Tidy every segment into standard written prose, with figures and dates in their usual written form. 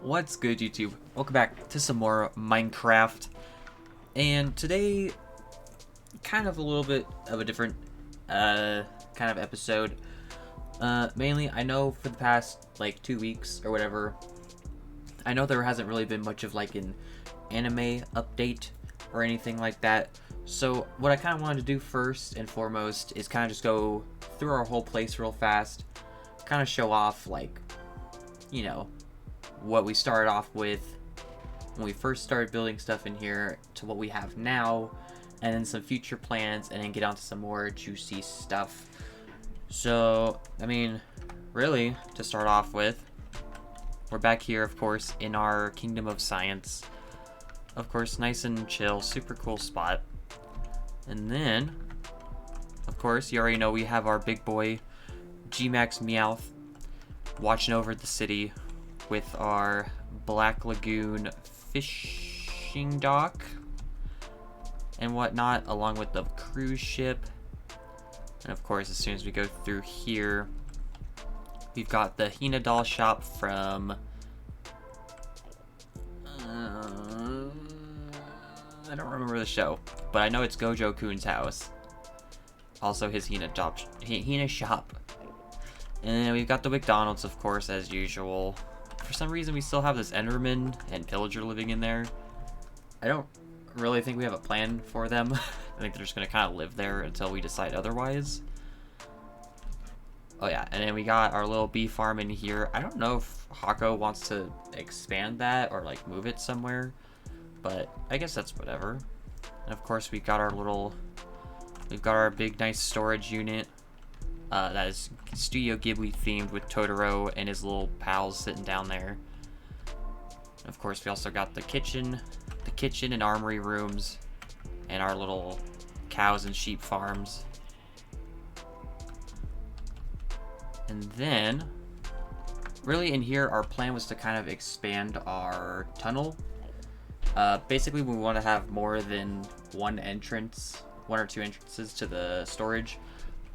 What's good, YouTube? Welcome back to some more Minecraft. And today, kind of a little bit of a different kind of episode. Mainly, I know for the past like 2 weeks or whatever, I know there hasn't really been much of like an anime update or anything like that. So what I kind of wanted to do first and foremost is kind of just go through our whole place real fast, kind of show off like, you know, what we started off with when we first started building stuff in here to what we have now, and then some future plans, and then get on to some more juicy stuff. So, I mean, really, to start off with, we're back here, of course, in our Kingdom of Science. Of course, nice and chill, super cool spot. And then, of course, you already know we have our big boy, G-Max Meowth, watching over the city with our Black Lagoon fishing dock and whatnot, along with the cruise ship. And of course, as soon as we go through here, we've got the Hina doll shop from I don't remember the show, but I know it's Gojo Kun's house. Also his Hina shop. And then we've got the McDonald's, of course, as usual. For some reason, we still have this Enderman and Pillager living in there. I don't really think we have a plan for them. I think they're just going to kind of live there until we decide otherwise. Oh yeah, and then we got our little bee farm in here. I don't know if Hako wants to expand that or like move it somewhere, but I guess that's whatever. And of course, we've got our big nice storage unit. That is Studio Ghibli themed with Totoro and his little pals sitting down there. And of course, we also got the kitchen and armory rooms, and our little cows and sheep farms. And then, really in here, our plan was to kind of expand our tunnel. Basically, we want to have more than one or two entrances to the storage.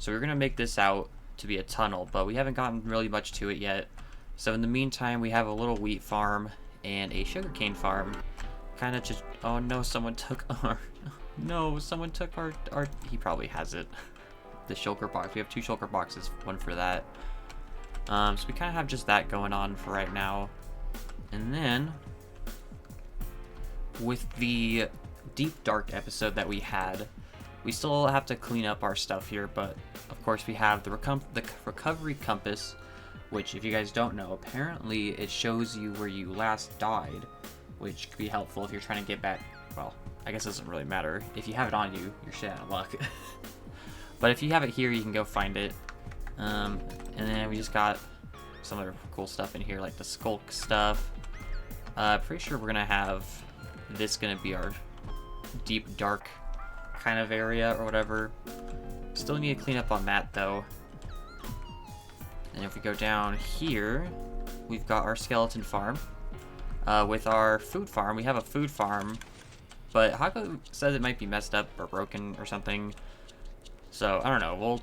So we're going to make this out to be a tunnel, but we haven't gotten really much to it yet. So in the meantime, we have a little wheat farm and a sugarcane farm. Kind of just, oh no, someone took our, no, someone took our, he probably has it. The shulker box, we have 2 shulker boxes, one for that. So we kind of have just that going on for right now. And then, with the Deep Dark episode that we had, we still have to clean up our stuff here, but of course we have the recovery compass, which, if you guys don't know, apparently it shows you where you last died, which could be helpful if you're trying to get back. Well, I guess it doesn't really matter. If you have it on you, you're shit out of luck. But if you have it here, you can go find it. And then we just got some other cool stuff in here, like the skulk stuff. Pretty sure we're gonna have this gonna be our deep dark kind of area or whatever. Still need to clean up on that though. And if we go down here, we've got our skeleton farm. With our food farm, we have a food farm, but Hako says it might be messed up or broken or something. So I don't know, we'll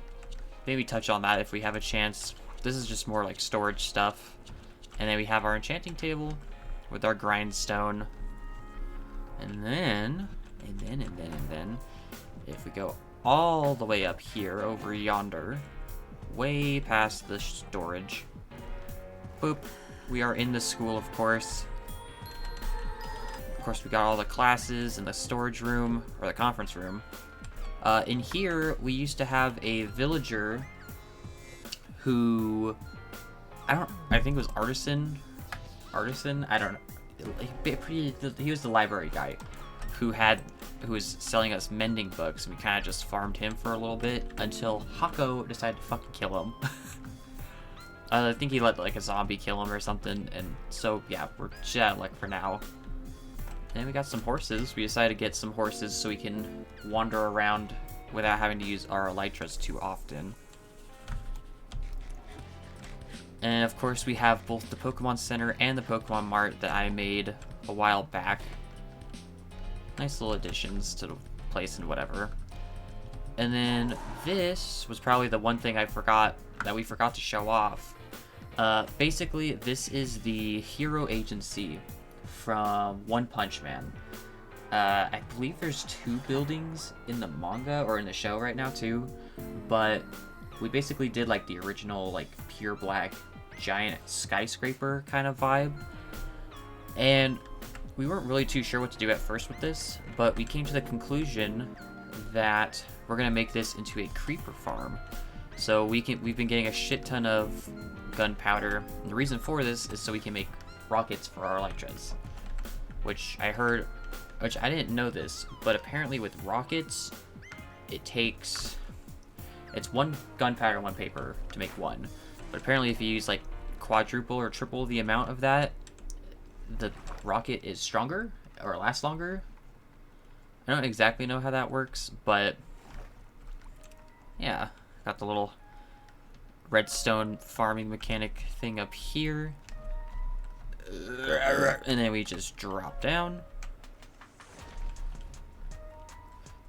maybe touch on that if we have a chance. This is just more like storage stuff. And then we have our enchanting table with our grindstone. And then, if we go all the way up here, over yonder, way past the storage, boop, we are in the school, of course. Of course, we got all the classes in the storage room, or the conference room. In here, we used to have a villager who, I think it was Artisan, I don't know. He was the library guy who was selling us mending books, and we kind of just farmed him for a little bit until Hako decided to fucking kill him. I think he let like a zombie kill him or something, and so yeah, we're shit out of luck for now. And we got some horses. We decided to get some horses so we can wander around without having to use our elytras too often. And of course, we have both the Pokemon Center and the Pokemon Mart that I made a while back. Nice little additions to the place and whatever. And then this was probably the one thing that we forgot to show off. Basically, this is the hero agency from One Punch Man. I believe there's 2 buildings in the manga or in the show right now too, but we basically did like the original like pure black giant skyscraper kind of vibe, and we weren't really too sure what to do at first with this, but we came to the conclusion that we're gonna make this into a creeper farm. So we've been getting a shit ton of gunpowder, and the reason for this is so we can make rockets for our Elytras, which I didn't know this, but apparently with rockets, it's 1 gunpowder, 1 paper to make 1. But apparently if you use like quadruple or triple the amount of that, the rocket is stronger or lasts longer. I don't exactly know how that works, but yeah, got the little redstone farming mechanic thing up here. And then we just drop down.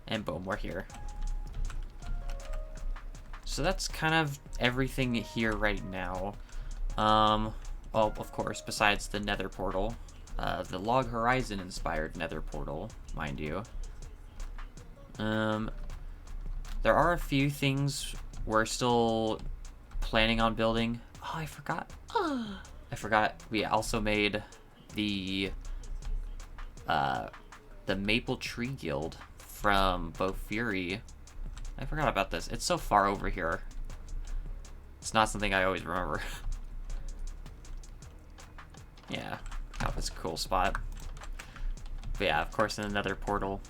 And boom, we're here. So that's kind of everything here right now. Well, of course, besides the Nether portal. The Log Horizon inspired Nether portal, mind you. There are a few things we're still planning on building. Oh, I forgot. I forgot. We also made the Maple Tree Guild from Bo Fury. I forgot about this. It's so far over here. It's not something I always remember. Yeah, got this cool spot. But yeah, of course, in another portal.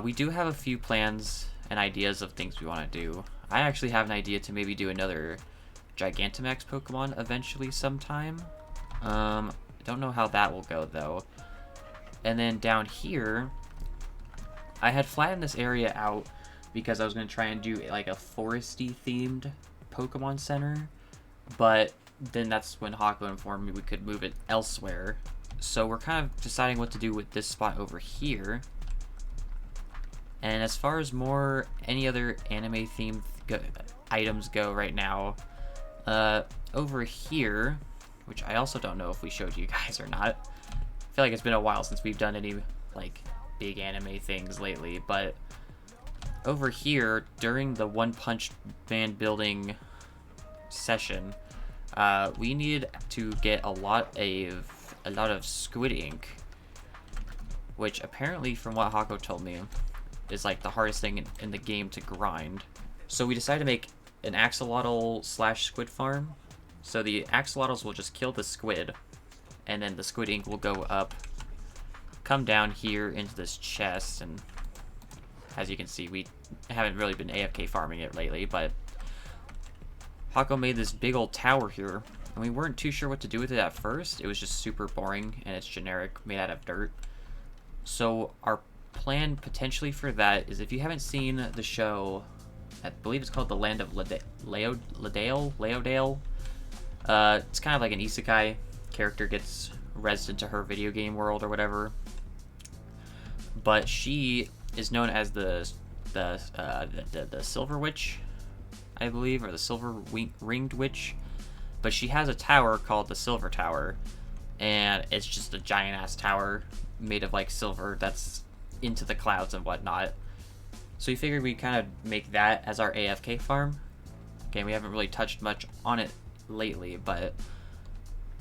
We do have a few plans and ideas of things we want to do. I actually have an idea to maybe do another Gigantamax Pokemon eventually sometime. Don't know how that will go though. And then down here, I had flattened this area out because I was going to try and do like a foresty themed Pokemon Center, but then that's when Hako informed me we could move it elsewhere. So we're kind of deciding what to do with this spot over here. And as far as any other anime themed items go right now, over here, which I also don't know if we showed you guys or not. I feel like it's been a while since we've done any like big anime things lately, but over here during the One Punch Man building session, we needed to get a lot of squid ink, which apparently, from what Hako told me, is like the hardest thing in the game to grind. So we decided to make an axolotl / squid farm. So the axolotls will just kill the squid, and then the squid ink will go up, come down here into this chest, and as you can see, we haven't really been AFK farming it lately, but Hako made this big old tower here, and we weren't too sure what to do with it at first. It was just super boring, and it's generic, made out of dirt. So our plan potentially for that is, if you haven't seen the show, I believe it's called The Land of Leodale. It's kind of like an isekai. Character gets rezzed into her video game world or whatever. But she is known as the Silver Witch, I believe, or the Silver Ringed Witch. But she has a tower called the Silver Tower, and it's just a giant ass tower made of like silver that's into the clouds and whatnot. So we figured we'd kind of make that as our AFK farm. Again, we haven't really touched much on it lately, but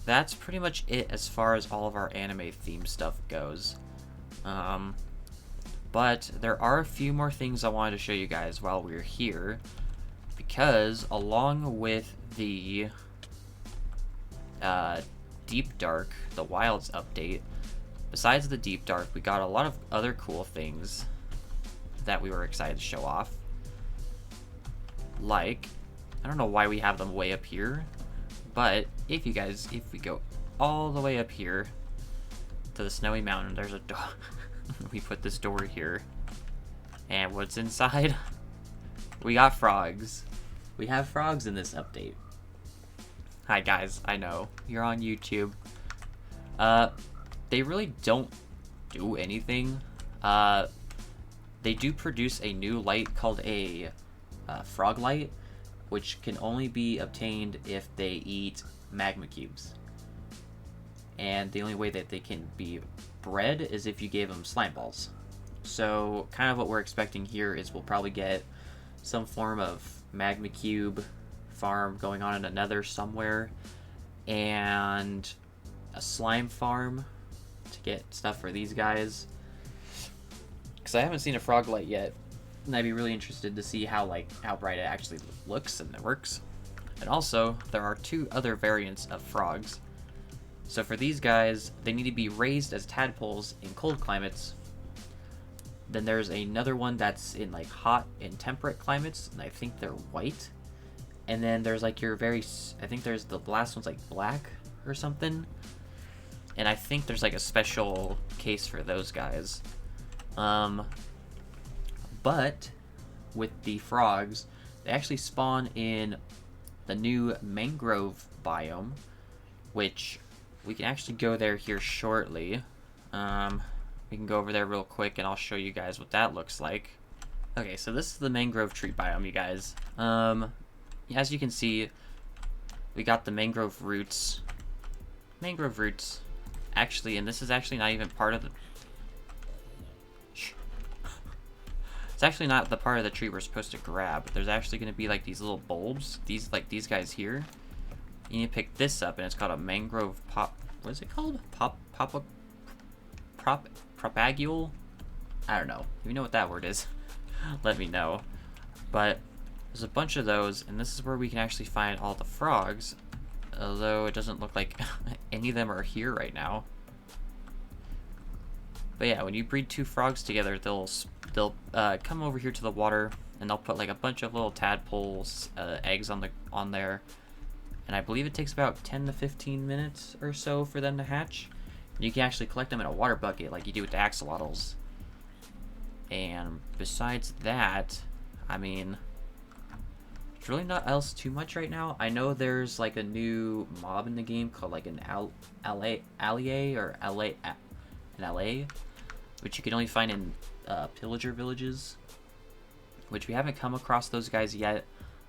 that's pretty much it as far as all of our anime theme stuff goes. But there are a few more things I wanted to show you guys while we're here, because along with the Deep Dark, the Wilds update, besides the Deep Dark, we got a lot of other cool things that we were excited to show off. Like, I don't know why we have them way up here, but if we go all the way up here to the Snowy Mountain, there's a door. We put this door here, and what's inside? We got frogs. We have frogs in this update. Hi guys, I know you're on YouTube. They really don't do anything. They do produce a new light called a frog light, which can only be obtained if they eat magma cubes. And the only way that they can be bred is if you gave them slime balls. So kind of what we're expecting here is we'll probably get some form of magma cube farm going on in another somewhere, and a slime farm to get stuff for these guys. Because I haven't seen a Froglight yet, and I'd be really interested to see how bright it actually looks and it works. And also, there are 2 other variants of frogs. So for these guys, they need to be raised as tadpoles in cold climates. Then there's another one that's in like hot and temperate climates, and I think they're white. And then there's like your I think there's the last one's like black or something. And I think there's like a special case for those guys. But with the frogs, they actually spawn in the new mangrove biome, which we can actually go there here shortly. We can go over there real quick and I'll show you guys what that looks like. Okay, so this is the mangrove tree biome, you guys. As you can see, we got the mangrove roots. Mangrove roots, actually, and this is actually not even part of the... It's actually not the part of the tree we're supposed to grab. There's actually going to be like these little bulbs, these guys here. You need to pick this up, and it's called a mangrove what is it called? Propagule? I don't know. If you know what that word is, let me know. But there's a bunch of those, and this is where we can actually find all the frogs. Although it doesn't look like any of them are here right now. But yeah, when you breed 2 frogs together, they'll come over here to the water, and they'll put like a bunch of little tadpoles, eggs on there. And I believe it takes about 10 to 15 minutes or so for them to hatch. And you can actually collect them in a water bucket like you do with the axolotls. And besides that, I mean, there's really not else too much right now. I know there's like a new mob in the game called like an allier or LA, which you can only find in pillager villages, which we haven't come across those guys yet,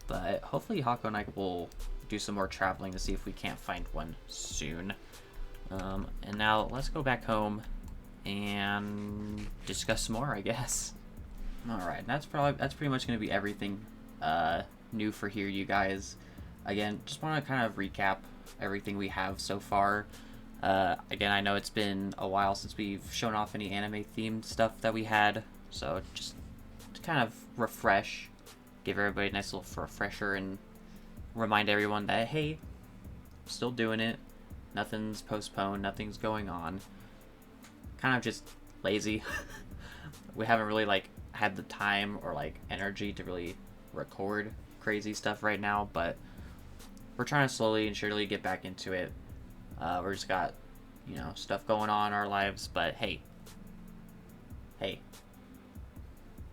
but hopefully Hako and I will do some more traveling to see if we can't find one soon. And now let's go back home and discuss some more, I guess. Alright, that's pretty much going to be everything new for here, you guys. Again, just want to kind of recap everything we have so far. Again, I know it's been a while since we've shown off any anime themed stuff that we had, so just to kind of refresh, give everybody a nice little refresher and remind everyone that, hey, still doing it, nothing's postponed, nothing's going on. Kind of just lazy. We haven't really like had the time or like energy to really record crazy stuff right now, but we're trying to slowly and surely get back into it. We're just got, you know, stuff going on in our lives, but hey,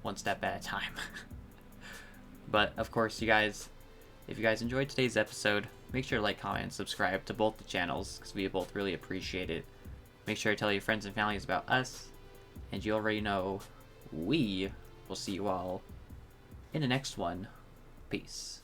one step at a time. But of course, you guys, if you guys enjoyed today's episode, make sure to like, comment, and subscribe to both the channels, because we both really appreciate it. Make sure to tell your friends and families about us, and you already know we will see you all in the next one. Peace.